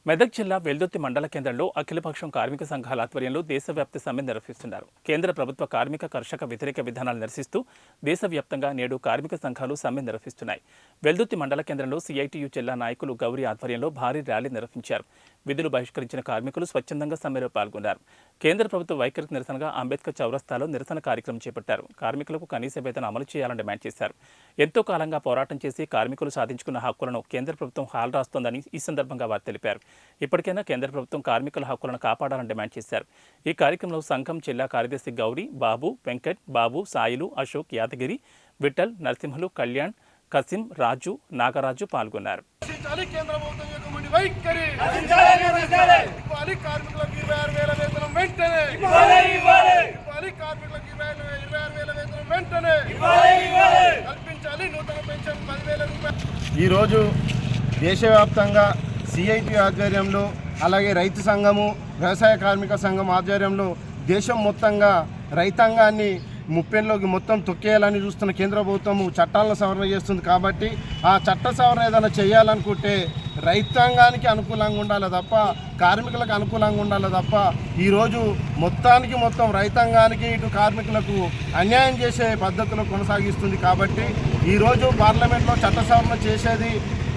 మెదక్ జిల్లా వెల్దుర్తి మండల కేంద్రంలో అఖిలపక్షం కార్మిక సంఘాల ఆధ్వర్యంలో దేశవ్యాప్త సమ్మె నిర్వహిస్తున్నారు. కేంద్ర ప్రభుత్వ కార్మిక కర్షక వ్యతిరేక విధానాలు నిరసిస్తూ దేశవ్యాప్తంగా నేడు కార్మిక సంఘాలు సమ్మె నిర్వహిస్తున్నాయి. వెల్దుర్తి మండల కేంద్రంలో సిఐటియు జిల్లా నాయకులు గౌరీ ఆధ్వర్యంలో భారీ ర్యాలీ నిర్వహించారు. విధులు బహిష్కరించిన కార్మికులు స్వచ్ఛందంగా సమ్మెలో పాల్గొన్నారు. కేంద్ర ప్రభుత్వ వైఖరికి నిరసనగా అంబేద్కర్ చౌరస్తాలో నిరసన కార్యక్రమం చేపట్టారు. కార్మికులకు కనీస వేతనం అమలు చేయాలని డిమాండ్ చేశారు. ఎంతో కాలంగా పోరాటం చేసి కార్మికులు సాధించుకున్న హక్కులను కేంద్ర ప్రభుత్వం హాల్ రాస్తోందని ఈ సందర్భంగా వారు తెలిపారు. ఇప్పటికైనా కేంద్ర ప్రభుత్వం కార్మికుల హక్కులను కాపాడాలని డిమాండ్ చేశారు. ఈ కార్యక్రమంలో సంఘం జిల్లా కార్యదర్శి గౌరీ, బాబు, వెంకట్, బాబు, సాయిలు, అశోక్, యాదగిరి, విఠల్, నరసింహులు, కళ్యాణ్, కసిం, రాజు, నాగరాజు పాల్గొన్నారు. ఈరోజు దేశవ్యాప్తంగా సిఐటియు ఆధ్వర్యంలో అలాగే రైతు సంఘము, వ్యవసాయ కార్మిక సంఘం ఆధ్వర్యంలో దేశం మొత్తంగా రైతాంగాన్ని ముప్పెన్లోకి మొత్తం తొక్కేయాలని చూస్తున్న కేంద్ర ప్రభుత్వము చట్టాలను సవరణ చేస్తుంది. కాబట్టి ఆ చట్ట సవరణ ఏదైనా చేయాలనుకుంటే రైతాంగానికి అనుకూలంగా ఉండాలి తప్ప కార్మికులకు అనుకూలంగా ఉండాలి తప్ప ఈరోజు మొత్తం రైతాంగానికి ఇటు కార్మికులకు అన్యాయం చేసే పద్ధతులు కొనసాగిస్తుంది. కాబట్టి ఈరోజు పార్లమెంట్లో చట్ట సవరణ చేసేది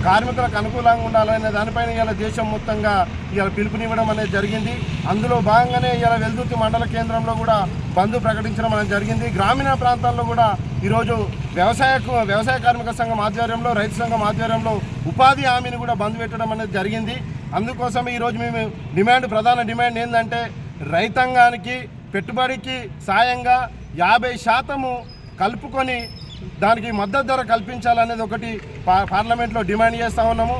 కార్మికులకు అనుకూలంగా ఉండాలనే దానిపైన ఇలా దేశం మొత్తంగా ఇలా పిలుపునివ్వడం అనేది జరిగింది. అందులో భాగంగానే ఇలా వెల్దుర్తి మండల కేంద్రంలో కూడా బంద్ ప్రకటించడం అనేది జరిగింది. గ్రామీణ ప్రాంతాల్లో కూడా ఈరోజు వ్యవసాయ కార్మిక సంఘం ఆధ్వర్యంలో, రైతు సంఘం ఆధ్వర్యంలో ఉపాధి హామీని కూడా బంద్ పెట్టడం అనేది జరిగింది. అందుకోసం ఈరోజు మేము ప్రధాన డిమాండ్ ఏంటంటే రైతాంగానికి పెట్టుబడికి సాయంగా 50% కలుపుకొని దానికి మద్దతు ధర కల్పించాలనేది ఒకటి పార్లమెంట్లో డిమాండ్ చేస్తూ ఉన్నాము.